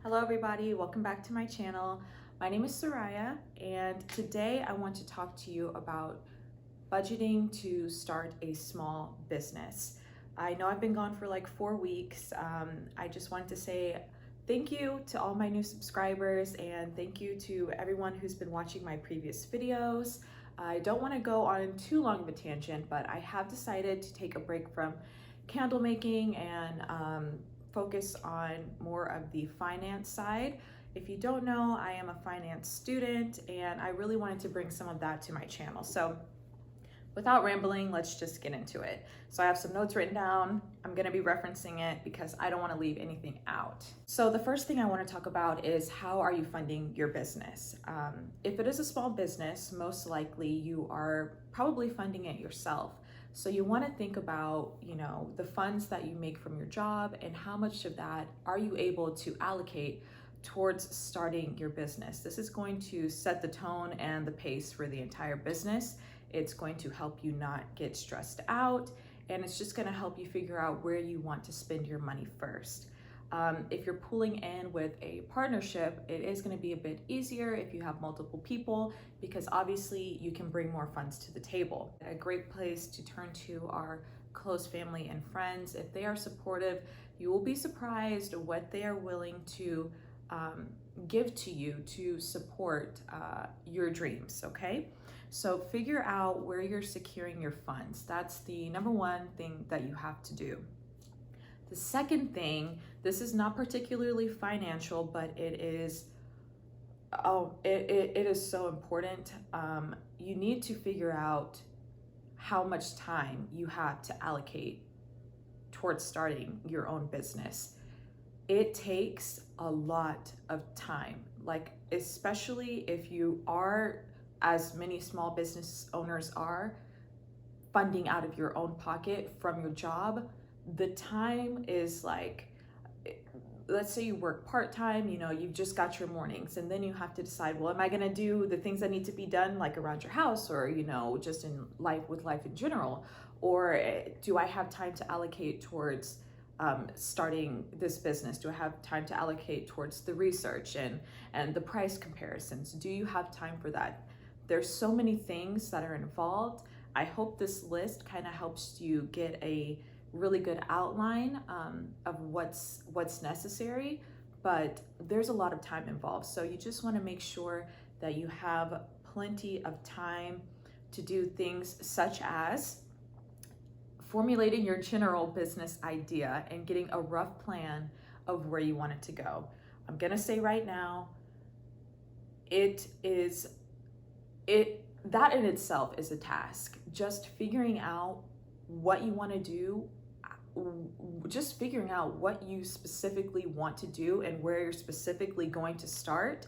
Hello everybody, welcome back to my channel. My name is Soraya and today I want to talk to you about budgeting to start a small business. I know I've been gone for like 4 weeks. I just wanted to say thank you to all my new subscribers and thank you to everyone who's been watching my previous videos. I don't want to go on too long of a tangent, but I have decided to take a break from candle making and focus on more of the finance side. If you don't know, I am a finance student and I really wanted to bring some of that to my channel. So without rambling, let's just get into it. So I have some notes written down. I'm gonna be referencing it because I don't wanna leave anything out. So the first thing I wanna talk about is how are you funding your business? If it is a small business, most likely you are probably funding it yourself. So you wanna think about, the funds that you make from your job and how much of that are you able to allocate towards starting your business. This is going to set the tone and the pace for the entire business. It's going to help you not get stressed out, and it's just gonna help you figure out where you want to spend your money first. If you're pulling in with a partnership, it is gonna be a bit easier if you have multiple people because obviously you can bring more funds to the table. A great place to turn to are close family and friends. If they are supportive, you will be surprised what they are willing to give to you to support your dreams, okay? So figure out where you're securing your funds. That's the number one thing that you have to do. The second thing, this is not particularly financial, but it is so important. You need to figure out how much time you have to allocate towards starting your own business. It takes a lot of time, like especially if you are, as many small business owners are, funding out of your own pocket from your job. The time is like, let's say you work part-time, you've just got your mornings, and then you have to decide, well, am I gonna do the things that need to be done like around your house or just in life with life in general, or do I have time to allocate towards starting this business? Do I have time to allocate towards the research and the price comparisons? Do you have time for that? There's so many things that are involved. I hope this list kind of helps you get a really good outline of what's necessary, but there's a lot of time involved. So you just want to make sure that you have plenty of time to do things such as formulating your general business idea and getting a rough plan of where you want it to go. I'm gonna say right now, that in itself is a task. Just figuring out what you want to do, just figuring out what you specifically want to do and where you're specifically going to start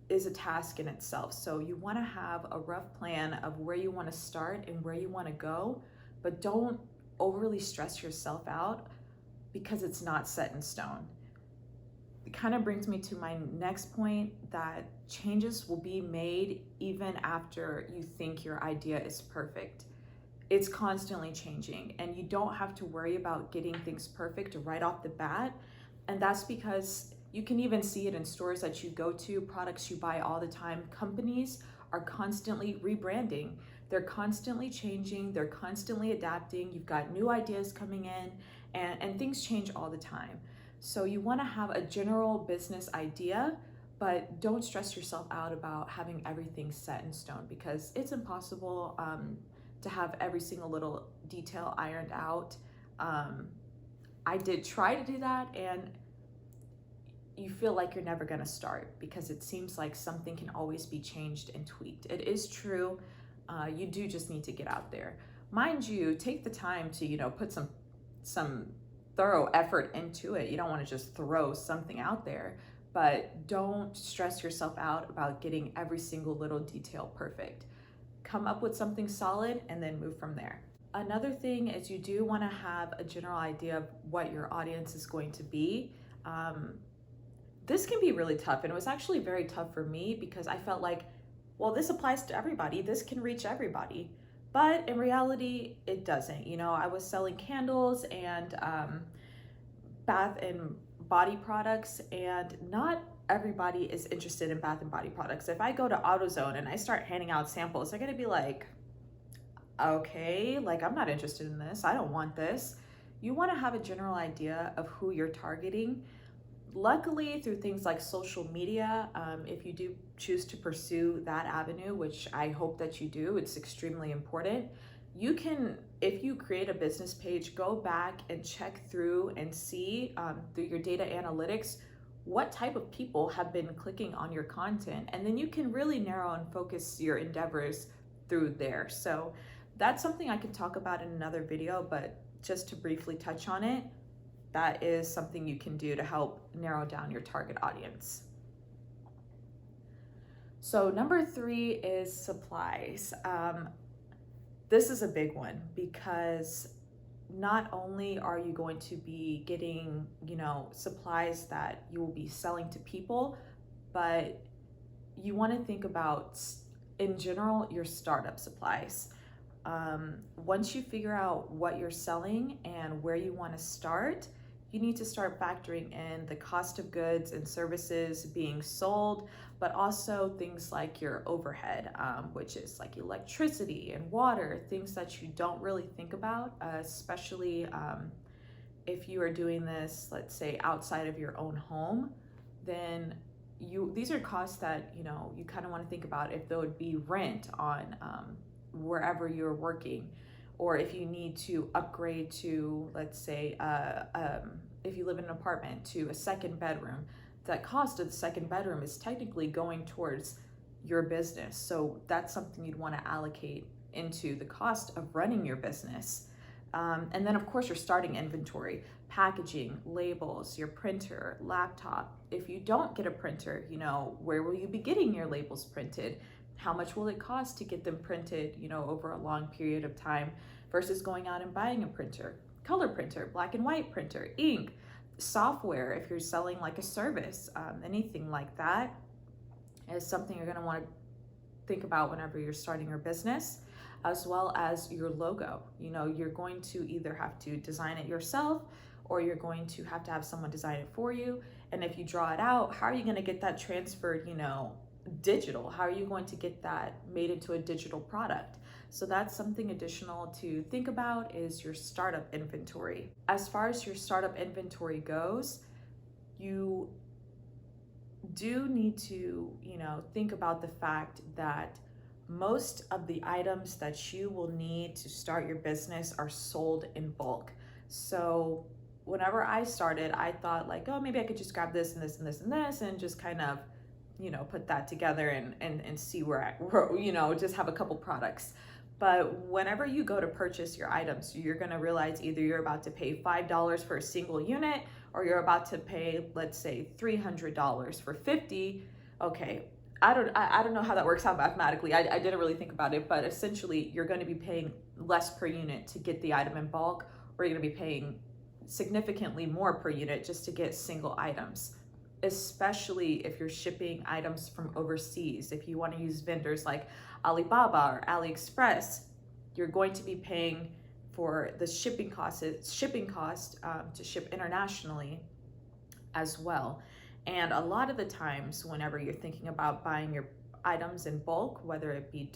is a task in itself. So you want to have a rough plan of where you want to start and where you want to go, but don't overly stress yourself out because it's not set in stone. It kind of brings me to my next point, that changes will be made even after you think your idea is perfect. It's constantly changing and you don't have to worry about getting things perfect right off the bat. And that's because you can even see it in stores that you go to, products you buy all the time. Companies are constantly rebranding. They're constantly changing, they're constantly adapting. You've got new ideas coming in and things change all the time. So you want to have a general business idea, but don't stress yourself out about having everything set in stone because it's impossible to have every single little detail ironed out. I did try to do that, and you feel like you're never going to start because it seems like something can always be changed and tweaked. It is true. You do just need to get out there. Mind you, take the time to, put some thorough effort into it. You don't want to just throw something out there, but don't stress yourself out about getting every single little detail perfect. Come up with something solid and then move from there. Another thing is you do want to have a general idea of what your audience is going to be. This can be really tough, and it was actually very tough for me because I felt like, well, this applies to everybody. This can reach everybody. But in reality, it doesn't. I was selling candles and bath and body products, and not everybody is interested in bath and body products. If I go to AutoZone and I start handing out samples, they're gonna be like, okay, like I'm not interested in this, I don't want this. You want to have a general idea of who you're targeting. Luckily, through things like social media, if you do choose to pursue that avenue, which I hope that you do, it's extremely important. You can, if you create a business page, go back and check through and see through your data analytics what type of people have been clicking on your content, and then you can really narrow and focus your endeavors through there. So that's something I could talk about in another video, but just to briefly touch on it, that is something you can do to help narrow down your target audience. So number 3 is supplies. This is a big one because not only are you going to be getting, supplies that you will be selling to people, but you want to think about, in general, your startup supplies. Once you figure out what you're selling and where you want to start, you need to start factoring in the cost of goods and services being sold, but also things like your overhead, which is like electricity and water, things that you don't really think about, especially if you are doing this, let's say, outside of your own home. Then these are costs that you kind of want to think about if there would be rent on wherever you're working, or if you need to upgrade to, let's say, if you live in an apartment, to a second bedroom. That cost of the second bedroom is technically going towards your business. So that's something you'd want to allocate into the cost of running your business. And then of course your starting inventory, packaging, labels, your printer, laptop. If you don't get a printer, where will you be getting your labels printed? How much will it cost to get them printed, over a long period of time versus going out and buying a printer, color printer, black and white printer, ink, software. If you're selling like a service, anything like that is something you're going to want to think about whenever you're starting your business, as well as your logo. You're going to either have to design it yourself, or you're going to have someone design it for you. And if you draw it out, how are you going to get that transferred, digital? How are you going to get that made into a digital product? So that's something additional to think about, is your startup inventory. As far as your startup inventory goes, you do need to, think about the fact that most of the items that you will need to start your business are sold in bulk. So whenever I started, I thought like, oh, maybe I could just grab this and this and this and this and just kind of, put that together and see where just have a couple products. But whenever you go to purchase your items, you're going to realize either you're about to pay $5 for a single unit, or you're about to pay, let's say, $300 for 50. Okay, I don't know how that works out mathematically. I didn't really think about it, but essentially you're going to be paying less per unit to get the item in bulk, or you're going to be paying significantly more per unit just to get single items, especially if you're shipping items from overseas. If you want to use vendors like Alibaba or AliExpress, you're going to be paying for the shipping cost to ship internationally as well. And a lot of the times, whenever you're thinking about buying your items in bulk, whether it be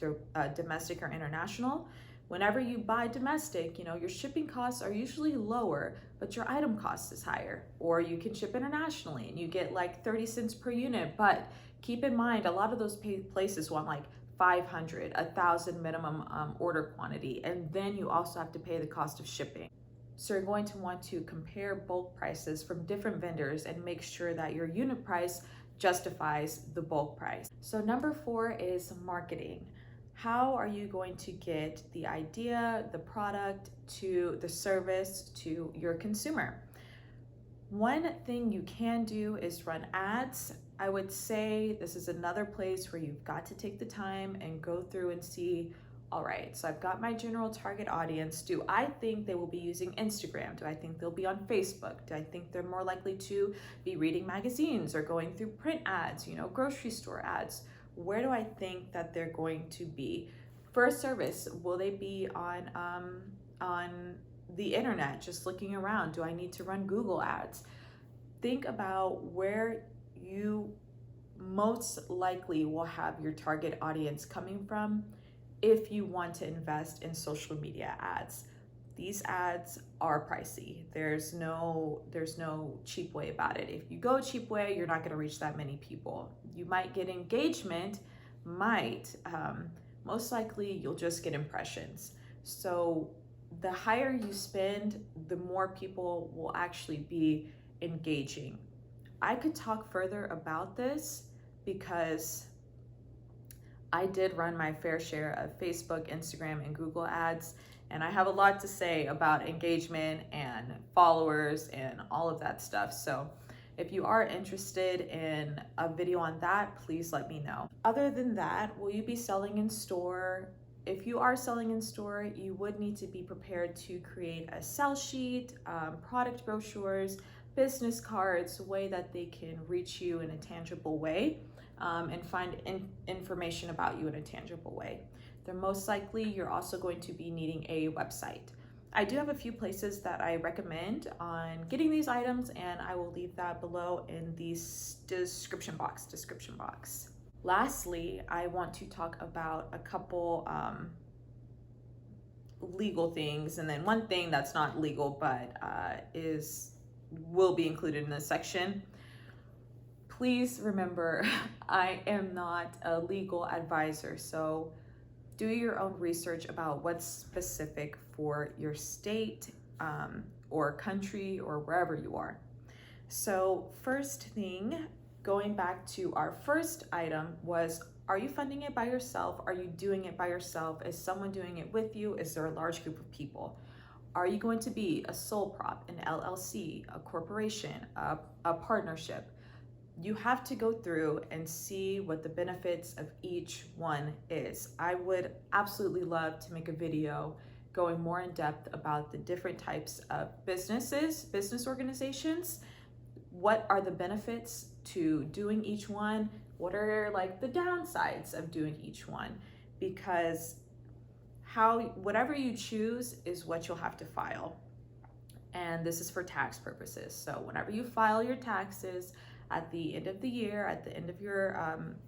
domestic or international, whenever you buy domestic, your shipping costs are usually lower, but your item cost is higher. Or you can ship internationally and you get like 30 cents per unit. But keep in mind, a lot of those places want like 500, 1,000 minimum order quantity. And then you also have to pay the cost of shipping. So you're going to want to compare bulk prices from different vendors and make sure that your unit price justifies the bulk price. So number 4 is marketing. How are you going to get the idea, the product, to the service to your consumer? One thing you can do is run ads. I would say this is another place where you've got to take the time and go through and see, all right, so I've got my general target audience. Do I think they will be using Instagram? Do I think they'll be on Facebook? Do I think they're more likely to be reading magazines or going through print ads, grocery store ads? Where do I think that they're going to be? For a service, will they be on the internet, just looking around? Do I need to run Google ads? think about where you most likely will have your target audience coming from if you want to invest in social media ads. These ads are pricey. There's no cheap way about it. If you go a cheap way, you're not going to reach that many people. You might get engagement, most likely you'll just get impressions. So the higher you spend, the more people will actually be engaging. I could talk further about this because I did run my fair share of Facebook, Instagram, and Google ads, and I have a lot to say about engagement and followers and all of that stuff. So if you are interested in a video on that, please let me know. Other than that, will you be selling in store? If you are selling in store, you would need to be prepared to create a sell sheet, product brochures, business cards, a way that they can reach you in a tangible way, and find information about you in a tangible way. Then most likely you're also going to be needing a website. I do have a few places that I recommend on getting these items, and I will leave that below in the description box. Lastly, I want to talk about a couple legal things, and then one thing that's not legal but will be included in this section. Please remember, I am not a legal advisor, so do your own research about what's specific for your state or country or wherever you are. So first thing, going back to our first item was, are you funding it by yourself? Are you doing it by yourself? Is someone doing it with you? Is there a large group of people? Are you going to be a sole prop, an LLC, a corporation, a partnership? You have to go through and see what the benefits of each one is. I would absolutely love to make a video going more in depth about the different types of business organizations. What are the benefits to doing each one? What are like the downsides of doing each one? Because whatever you choose is what you'll have to file. And this is for tax purposes. So whenever you file your taxes, at the end of the year, at the end of your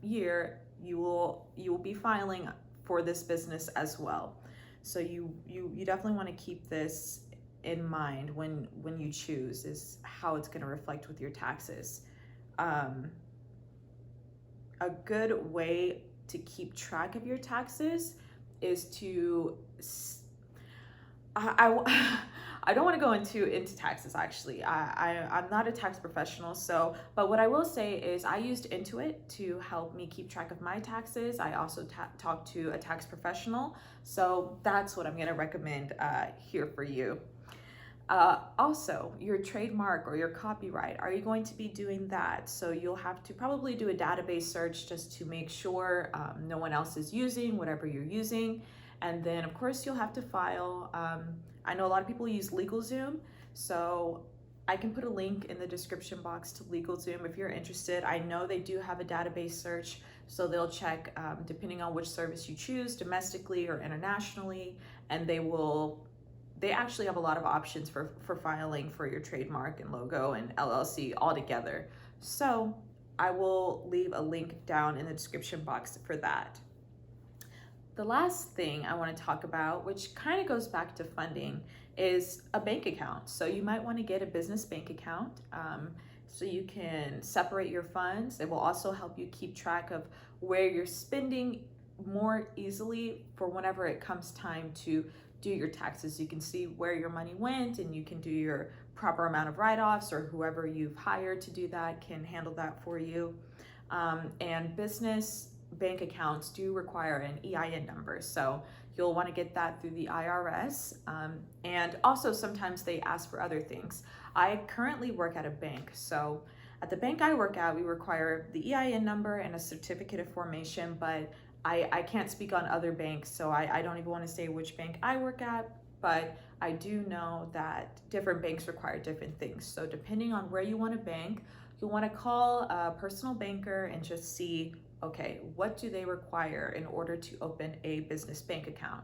year, you will be filing for this business as well. So you definitely want to keep this in mind when you choose, is how it's going to reflect with your taxes. A good way to keep track of your taxes is to I don't want to go into taxes, actually. I'm not a tax professional, but what I will say is I used Intuit to help me keep track of my taxes. I also talked to a tax professional, so that's what I'm going to recommend here for you. Also, your trademark or your copyright, are you going to be doing that? So you'll have to probably do a database search just to make sure no one else is using whatever you're using. And then of course you'll have to file. I know a lot of people use LegalZoom, so I can put a link in the description box to LegalZoom if you're interested. I know they do have a database search, so they'll check depending on which service you choose, domestically or internationally, and they actually have a lot of options for filing for your trademark and logo and LLC all together. So I will leave a link down in the description box for that. The last thing I want to talk about, which kind of goes back to funding, is a bank account. So you might want to get a business bank account so you can separate your funds. It will also help you keep track of where you're spending more easily for whenever it comes time to do your taxes. You can see where your money went, and you can do your proper amount of write-offs, or whoever you've hired to do that can handle that for you. And business bank accounts do require an EIN number, so you'll want to get that through the IRS. And also sometimes they ask for other things. I currently work at a bank, so at the bank I work at, we require the EIN number and a certificate of formation, but I can't speak on other banks, so I don't even want to say which bank I work at, but I do know that different banks require different things. So depending on where you want to bank, you'll want to call a personal banker and just see, okay, what do they require in order to open a business bank account?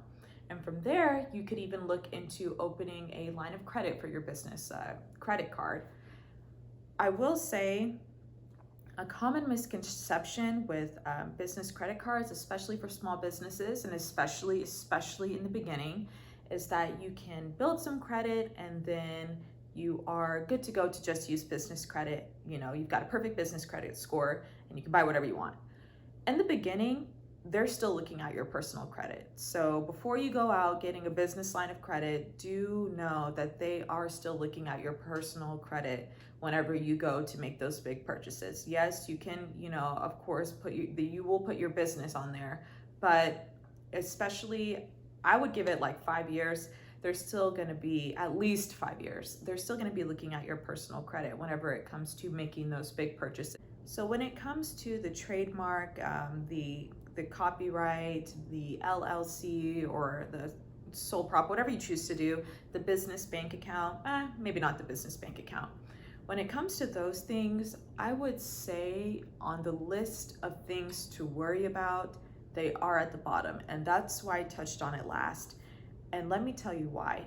And from there, you could even look into opening a line of credit for your business, credit card. I will say a common misconception with business credit cards, especially for small businesses and especially in the beginning, is that you can build some credit and then you are good to go to just use business credit. You know, you've got a perfect business credit score and you can buy whatever you want. In the beginning, they're still looking at your personal credit. So before you go out getting a business line of credit, do know that they are still looking at your personal credit whenever you go to make those big purchases. Yes, you can, you know, of course, you will put your business on there, but especially, I would give it like 5 years. They're still going to be at least 5 years. They're still going to be looking at your personal credit whenever it comes to making those big purchases. So when it comes to the trademark, the copyright, the LLC, or the sole prop, whatever you choose to do, the business bank account, maybe not the business bank account. When it comes to those things, I would say on the list of things to worry about, they are at the bottom. And that's why I touched on it last. And let me tell you why.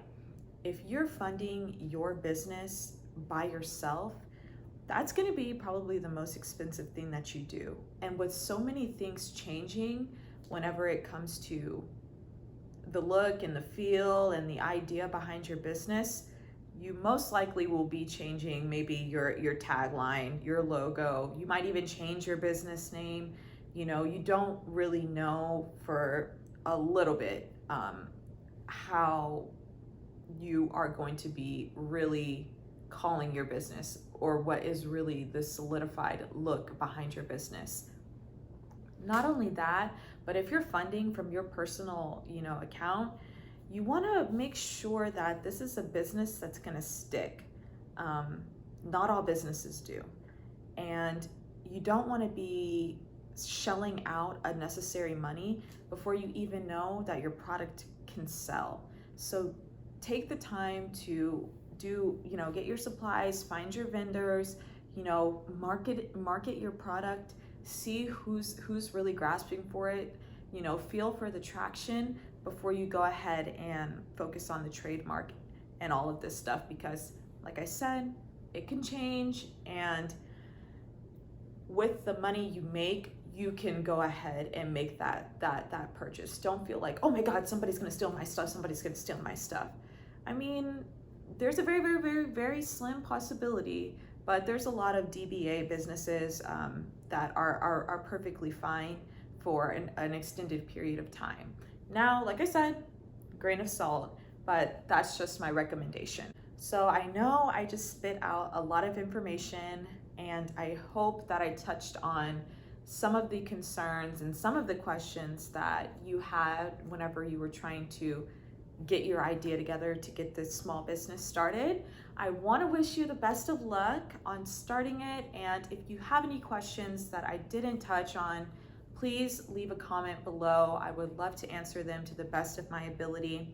If you're funding your business by yourself, that's going to be probably the most expensive thing that you do. And with so many things changing whenever it comes to the look and the feel and the idea behind your business, you most likely will be changing maybe your tagline, your logo. You might even change your business name. You know, you don't really know for a little bit how you are going to be really calling your business, or what is really the solidified look behind your business. Not only that, but if you're funding from your personal, you know, account, you want to make sure that this is a business that's going to stick. Not all businesses do. And you don't want to be shelling out unnecessary money before you even know that your product can sell. So take the time to get your supplies, find your vendors, market your product, see who's really grasping for it, feel for the traction before you go ahead and focus on the trademark and all of this stuff, because like I said, it can change, and with the money you make, you can go ahead and make that purchase. Don't feel like, oh my God, somebody's gonna steal my stuff. I mean, there's a very, very, very, very slim possibility, but there's a lot of DBA businesses that are perfectly fine for an extended period of time. Now, like I said, grain of salt, but that's just my recommendation. So I know I just spit out a lot of information, and I hope that I touched on some of the concerns and some of the questions that you had whenever you were trying to get your idea together to get this small business started. I want to wish you the best of luck on starting it, and if you have any questions that I didn't touch on, please leave a comment below. I would love to answer them to the best of my ability,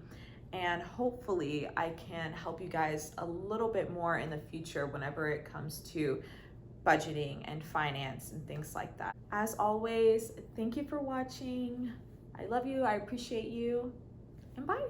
and hopefully I can help you guys a little bit more in the future whenever it comes to budgeting and finance and things like that. As always, thank you for watching. I love you, I appreciate you, and bye.